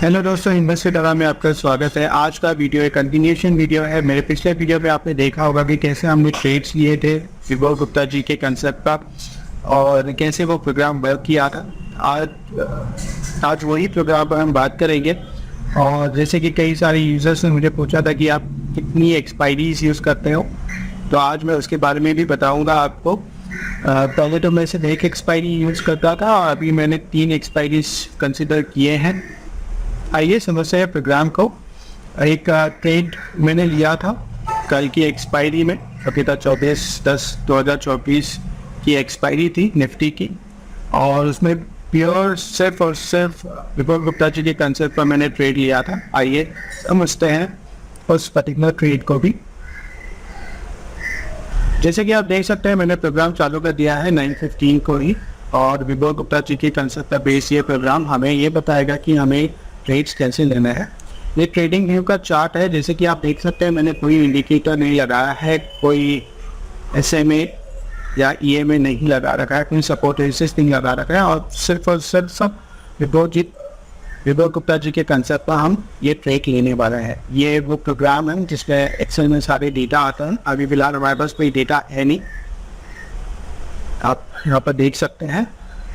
Hello दोस्तों, invest डरा में आपका स्वागत है। आज का वीडियो एक कंटिन्यूएशन वीडियो है। मेरे पिछले वीडियो में आपने देखा होगा कि कैसे हमने ट्रेड्स लिए थे विभव गुप्ता जी के कंसेप्ट का और कैसे वो प्रोग्राम वर्क किया था। आज वही प्रोग्राम पर हम बात करेंगे। और जैसे कि कई सारे यूज़र्स ने मुझे पूछा था कि आप कितनी एक्सपायरीज यूज़ करते हो, तो आज मैं उसके बारे में भी बताऊँगा आपको। पहले तो मैं सिर्फ एक एक्सपायरी यूज़ करता था और अभी मैंने 3 एक्सपायरीज कंसिडर किए हैं। आइए समझते हैं प्रोग्राम को। एक ट्रेड मैंने लिया था कल की एक्सपायरी में, अभी तक 24/10/2024 की एक्सपायरी थी निफ्टी की, और उसमें प्योर सिर्फ और सिर्फ विभव गुप्ता जी के कंसेप्ट पर मैंने ट्रेड लिया था। आइए समझते हैं उस पर्टिकुलर ट्रेड को भी। जैसे कि आप देख सकते हैं मैंने प्रोग्राम चालू कर दिया है 9:15 को ही, और विभव गुप्ता जी के कंसेप्ट का बेस ये प्रोग्राम हमें ये बताएगा कि हमें ट्रेड्स कैसे लेना है। ये ट्रेडिंग व्यू का चार्ट है। जैसे कि आप देख सकते हैं मैंने कोई इंडिकेटर नहीं लगाया है, कोई SMA या EMA नहीं लगा रखा है, कोई सपोर्ट रेजिस्टेंस नहीं लगा रखा है, और सिर्फ सब विभव गुप्ता जी के कंसेप्ट पर हम ये ट्रेड लेने वाला है। ये वो प्रोग्राम है जिसमें एक्सेल में सारे डेटा आता है। अभी फिलहाल हमारे पास कोई डेटा है नहीं, आप यहाँ पर देख सकते हैं।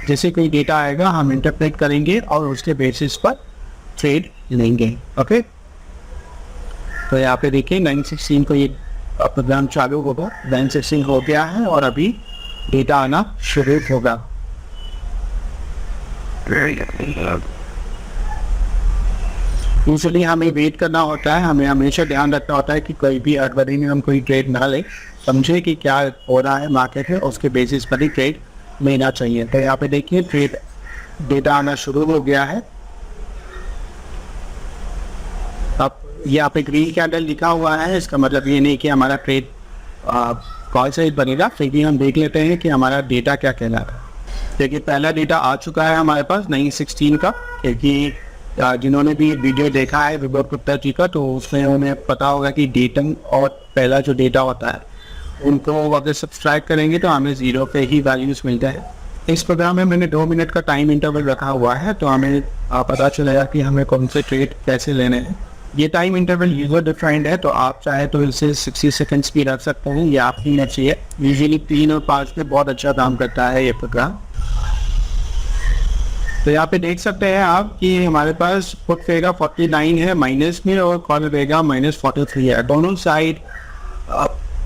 जैसे कोई डेटा आएगा हम इंटरप्रेट करेंगे और उसके बेसिस पर ट्रेड लेंगे। ओके, तो यहाँ पे देखिए 9:16 को ये प्रोग्राम चालू होगा। 9:16 हो गया है और अभी डेटा आना शुरू होगा। यूजुअली हमें वेट करना होता है, हमें हमेशा ध्यान रखना होता है कि कोई भी हड़बड़ी में हम कोई ट्रेड ना ले, समझे कि क्या हो रहा है मार्केट में, उसके बेसिस पर ही ट्रेड लेना चाहिए। तो यहाँ पे देखिए ट्रेड डेटा आना शुरू हो गया है। अब यहाँ पे ग्रीन कैंडल लिखा हुआ है, इसका मतलब ये नहीं कि हमारा ट्रेड कौन सा बनेगा। फिर भी हम देख लेते हैं कि हमारा डेटा क्या कहलाता है। देखिए पहला डेटा आ चुका है हमारे पास 9:16 का, क्योंकि जिन्होंने भी वीडियो देखा है विभव गुप्ता जी का, तो उसमें उन्हें पता होगा कि डेटम और पहला जो डेटा होता है उनको अगर सब्सट्रैक्ट करेंगे तो हमें 0 पे ही वैल्यूज मिलता है। इस प्रोग्राम में मैंने 2 मिनट का टाइम इंटरवल रखा हुआ है, तो हमें पता चलेगा कि हमें कौन से ट्रेड कैसे लेने हैं। ये टाइम इंटरवल यूजर डिफाइंड है, तो आप चाहे तो इसे 60 सेकंड्स भी रख सकते हैं, ये आप ही चाहिए। यूजुअली 3 और 5 में बहुत अच्छा काम करता है ये प्रोग्राम। तो यहाँ पे देख सकते हैं आप कि हमारे पास पुट रहेगा 49 है माइनस में, और कॉल रहेगा -43 है। दोनों साइड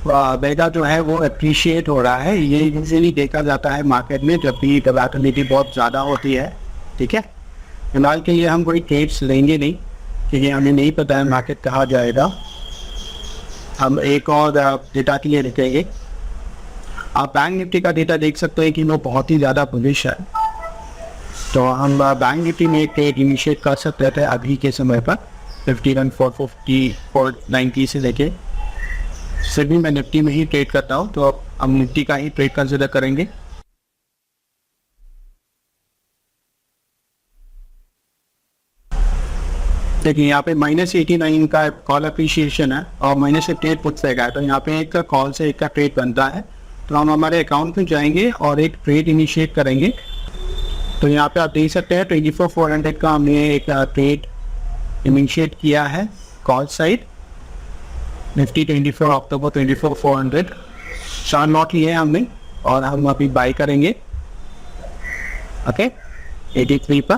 बेगा जो है वो अप्रिशिएट हो रहा है। ये यूजुअली देखा जाता है मार्केट में जब भी वोलेटिलिटी बहुत ज़्यादा होती है। ठीक है, फिलहाल के लिए हम कोई ट्रेड्स लेंगे नहीं क्योंकि हमें नहीं पता है मार्केट कहाँ जाएगा। हम एक और डेटा के लिए रखेंगे। आप बैंक निफ्टी का डेटा देख सकते हैं कि वो बहुत ही ज़्यादा बुलिश है, तो हम बैंक निफ्टी में एक ट्रेड इनिशिएट कर सकते थे अभी के समय पर 51,450 490 से लेके। सिर्फ भी मैं निफ्टी में ही ट्रेड करता हूँ, तो हम निफ्टी का ही ट्रेड कंसिडर करेंगे। देखिए यहाँ पे -89 का कॉल अप्रिशिएशन है और -58 पुट रहेगा, तो यहाँ पे एक कॉल से एक का ट्रेड बनता है। तो हम हमारे अकाउंट में जाएंगे और एक ट्रेड इनिशिएट करेंगे। तो यहाँ पे आप देख सकते हैं 24,400 का हमने एक ट्रेड इनिशिएट किया है call side. Nifty 24 October 24,400 4 not लिए हमने, और हम अभी बाई करेंगे। ओके, 83 पर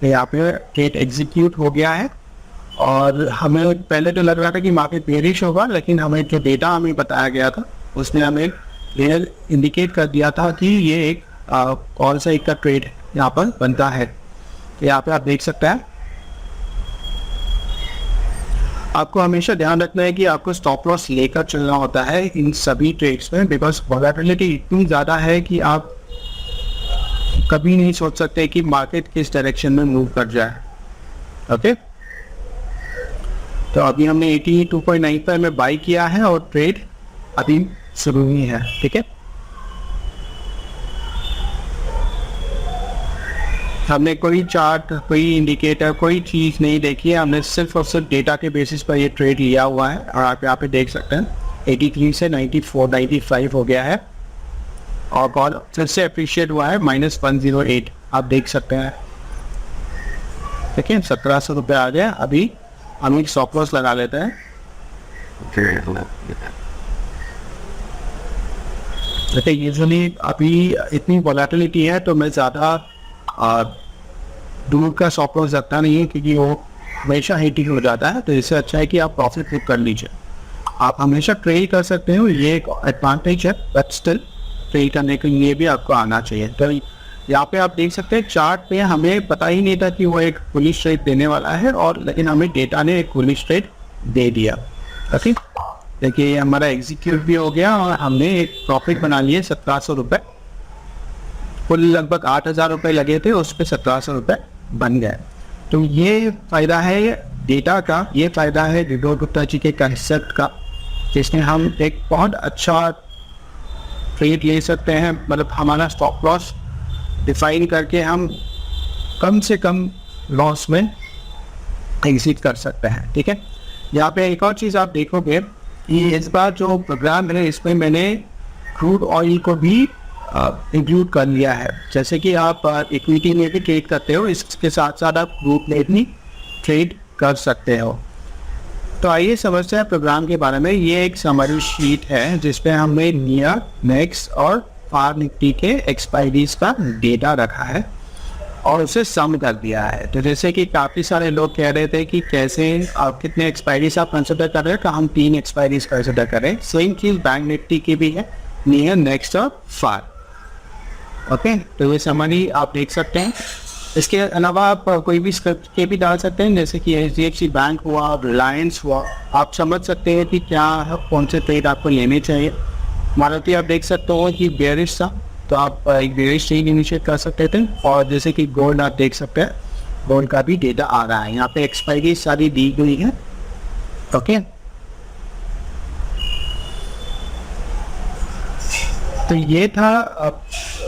यहाँ पे ट्रेड एग्जीक्यूट हो गया है। और हमें पहले तो लग रहा था कि मार्केट बेरिश होगा, लेकिन हमें जो डेटा हमें बताया गया था उसने हमें क्लियर इंडिकेट कर दिया था कि ये एक कॉल साइड का ट्रेड यहाँ पर बनता है। यहाँ पे आप देख सकते हैं। आपको हमेशा ध्यान रखना है कि आपको स्टॉप लॉस लेकर चलना होता है इन सभी ट्रेड्स में, बिकॉज वोलेटिलिटी इतनी ज़्यादा है कि आप कभी नहीं सोच सकते कि मार्केट किस डायरेक्शन में मूव कर जाए। ओके, तो अभी हमने 82.95 में बाई किया है और ट्रेड अभी शुरू ही है। ठीक है, हमने कोई चार्ट, कोई इंडिकेटर, कोई चीज़ नहीं देखी है। हमने सिर्फ और सिर्फ डेटा के बेसिस पर ये ट्रेड लिया हुआ है, और आप यहाँ पे देख सकते हैं 83 से 94 95 हो गया है, और कॉल फिर से अप्रिशिएट हुआ है -108, आप देख सकते हैं। देखिए 1700 रुपये आ गया। अभी हम एक स्टॉप लॉस लगा लेते हैं। देखिए यूजुअली अभी इतनी वॉलेटिलिटी है तो मैं ज़्यादा दूर का स्टॉप लॉस रखता नहीं है, क्योंकि वो हमेशा हिटिंग हो जाता है। तो इससे अच्छा है कि आप प्रॉफिट बुक कर लीजिए। आप हमेशा ट्रेड कर सकते हो, ये एक एडवांटेज है, बट स्टिल ट्रेड करने के लिए भी आपको आना चाहिए। तो यहाँ पे आप देख सकते हैं चार्ट पे हमें पता ही नहीं था कि वो एक बुलिश ट्रेड देने वाला है, और लेकिन हमें डेटा ने एक बुलिश ट्रेड दे दिया। ओके, देखिए हमारा एग्जीक्यूट भी हो गया और हमने एक प्रॉफिट बना लिए 1700 रुपये। कुल लगभग 8000 रुपये लगे थे, उस पर 1700 रुपये बन गए। तो ये फ़ायदा है डेटा का, ये फ़ायदा है विभो गुप्ता जी के कंसेप्ट का, जिसमें हम एक बहुत अच्छा ट्रेड ले सकते हैं। मतलब हमारा स्टॉप लॉस डिफाइन करके हम कम से कम लॉस में एग्जिट कर सकते हैं। ठीक है, यहाँ पे एक और चीज़ आप देखोगे कि इस बार जो प्रोग्राम है इसमें मैंने क्रूड ऑयल को भी इंक्लूड कर लिया है। जैसे कि आप इक्विटी में भी ट्रेड करते हो, इसके साथ साथ आप क्रूड में भी ट्रेड कर सकते हो। तो आइए समझते हैं प्रोग्राम के बारे में। ये एक समरी शीट है जिसपे हमने नियर, नेक्स्ट और फार निफ्टी के एक्सपायरीज का डेटा रखा है और उसे सम कर दिया है। तो जैसे कि काफ़ी सारे लोग कह रहे थे कि कैसे आप कितने एक्सपायरीज आप कंसिडर कर रहे हैं, तो हम 3 एक्सपायरीज कंसिडर करें। सेम चीज़ बैंक निफ्टी की भी है, नियर, नेक्स्ट और फार। ओके, तो ये समरी आप देख सकते हैं। इसके अलावा आप कोई भी स्क्रिप्ट के भी डाल सकते हैं, जैसे कि HDFC बैंक हुआ, रिलायंस हुआ। आप समझ सकते हैं कि क्या कौन से ट्रेड आपको लेने चाहिए। मारुति आप देख सकते हो कि बेयरिश था, तो आप एक बेयरिश ट्रेड इनिशिएट कर सकते थे। और जैसे कि गोल्ड आप देख सकते हैं, गोल्ड का भी डेटा आ रहा है। यहाँ पे एक्सपायरी सारी दी गई है। ओके, तो ये था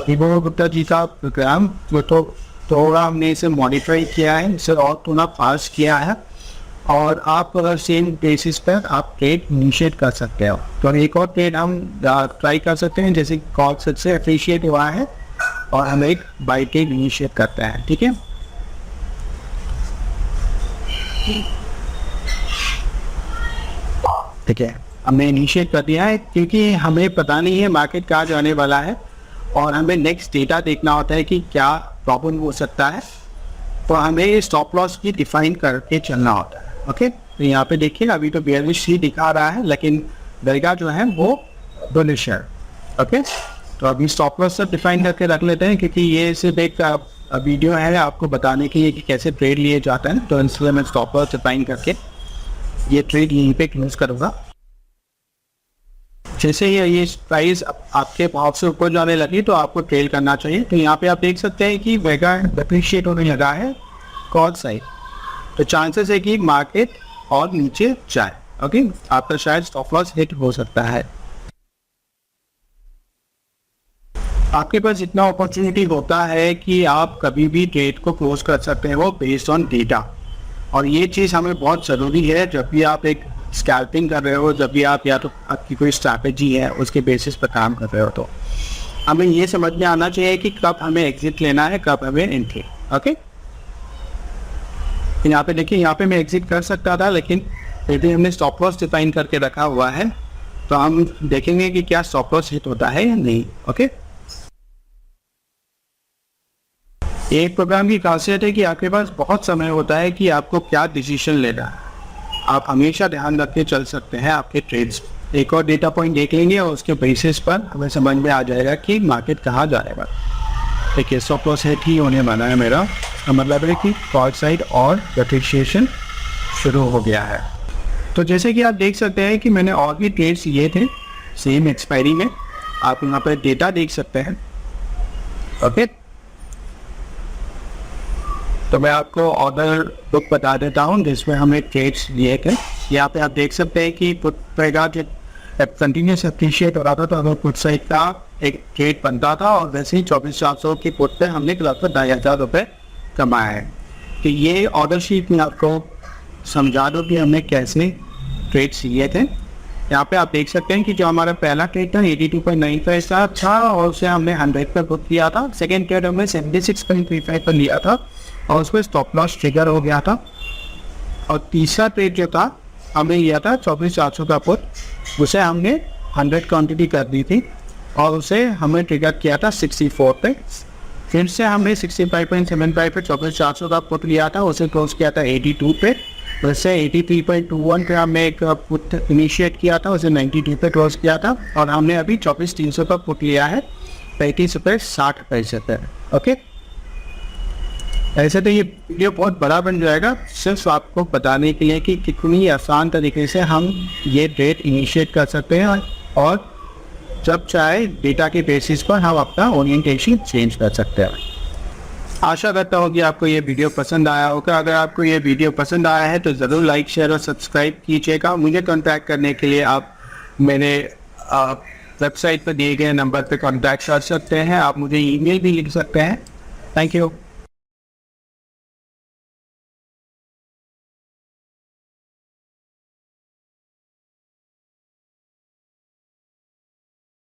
विभो गुप्ता जी का प्रोग्राम। तो थोड़ा हमने इसे मॉडिफाई किया है, इसे और थोड़ा फास्ट किया है, और आप अगर सेम बेसिस पर आप ट्रेड इनिशिएट कर सकते हो। तो एक और ट्रेड हम ट्राई कर सकते हैं, जैसे कॉल सबसे अप्रिशिएट हुआ है और हम एक बाई ट्रेड इनिशिएट करते हैं। ठीक है, ठीक है, हमने इनिशिएट कर दिया है, क्योंकि हमें पता नहीं है मार्केट कहाँ जाने वाला है और हमें नेक्स्ट डेटा देखना होता है कि क्या प्रॉब्लम हो सकता है। तो हमें ये स्टॉप लॉस भी डिफाइन करके चलना होता है। ओके, तो यहाँ पे देखिए अभी तो बेयरिश ही दिखा रहा है, लेकिन दरगाह जो है वो बुलिश है। ओके, तो अभी स्टॉप लॉस सब डिफाइन करके रख लेते हैं, क्योंकि ये सिर्फ एक वीडियो है आपको बताने के लिए कि कैसे ट्रेड लिए जाते हैं। तो इसलिए मैं स्टॉप लॉस डिफाइन करके ये ट्रेड यहीं पे क्लोज करूँगा। जैसे ही ये प्राइस आपके भाव से ऊपर जाने लगी तो आपको ट्रेल करना चाहिए। तो यहाँ पे आप देख सकते हैं कि वेगा डिप्रिशिएट होने लगा है कॉल साइड, तो चांसेस है कि मार्केट और नीचे जाए। ओके, आपका शायद स्टॉप लॉस हिट हो सकता है। आपके पास इतना अपॉर्चुनिटी होता है कि आप कभी भी ट्रेड को क्लोज कर सकते हो बेस्ड ऑन डेटा, और ये चीज़ हमें बहुत ज़रूरी है जब भी आप एक स्कैल्पिंग कर रहे हो, जब भी आप या तो आपकी कोई स्ट्रैटेजी है उसके बेसिस पर काम कर रहे हो। तो हमें ये समझ में आना चाहिए कि कब हमें एग्जिट लेना है, कब हमें एंट्री। ओके, यहाँ पे देखिए, यहाँ पे मैं एग्जिट कर सकता था, लेकिन फिर भी हमने स्टॉप लॉस डिफाइन करके रखा हुआ है। तो हम देखेंगे कि क्या स्टॉप लॉस हिट होता है या नहीं। ओके, एक प्रोग्राम की खासियत है कि आपके पास बहुत समय होता है कि आपको क्या डिसीजन लेना है। आप हमेशा ध्यान रख के चल सकते हैं आपके ट्रेड्स। एक और डेटा पॉइंट देख लेंगे और उसके बेसिस पर हमें समझ में आ जाएगा कि मार्केट कहाँ जाएगा। देखिए स्टॉप लॉस हिट ही होने वाला है मेरा, मतलब है कि कॉल साइड और डेप्रिसिएशन शुरू हो गया है। तो जैसे कि आप देख सकते हैं कि मैंने और भी ट्रेड्स लिए थे सेम एक्सपायरी में, आप यहाँ पर डेटा देख सकते हैं। ओके, तो मैं आपको ऑर्डर बुक बता देता हूँ जिसमें हमें ट्रेड्स लिए थे। यहाँ पे आप देख सकते हैं कि पुट पैगा कंटिन्यूस अप्रिशिएट हो रहा था, तो अगर पुट साइड का एक ट्रेड बनता था, और वैसे ही 24,400 की पुट पे हमने लगभग 2,500 रुपये कमाए हैं। तो ये ऑर्डर शीट में आपको समझा दो कि हमने कैसे ट्रेड्स लिए थे। यहाँ पे आप देख सकते हैं कि जो हमारा पहला ट्रेड था 82.95 था और उसे हमने 100 पर बुक किया था। सेकेंड ट्रेड हमने 76.35 पर लिया था और उसमें स्टॉप लॉस ट्रिगर हो गया था। और तीसरा ट्रेड जो था हमने लिया था 24,400 का पुट, उसे हमने 100 क्वांटिटी कर दी थी और उसे हमने ट्रिगर किया था 64 पे। फिर से हमने 65.75 पे 24,400 का पुट लिया था, उसे क्लोज किया था 82 पे। वैसे 83.21 पे हमने एक पुट इनिशिएट किया था, उसे 92 पे क्लोज किया था। और हमने अभी 24,300 का पुट लिया है 35.60 पे। ओके, ऐसे तो ये वीडियो बहुत बड़ा बन जाएगा, सिर्फ आपको बताने के लिए कि कितनी आसान तरीके से हम ये ट्रेड इनिशिएट कर सकते हैं और जब चाहे डेटा के बेसिस पर हम अपना ओरिएंटेशन चेंज कर सकते हैं। आशा करता हूँ कि आपको ये वीडियो पसंद आया होगा। अगर आपको ये वीडियो पसंद आया है तो ज़रूर लाइक, शेयर और सब्सक्राइब कीजिएगा। मुझे कॉन्टैक्ट करने के लिए आप मेरे वेबसाइट पर दिए गए नंबर पर कॉन्टैक्ट कर सकते हैं। आप मुझे ईमेल भी लिख सकते हैं। Thank you.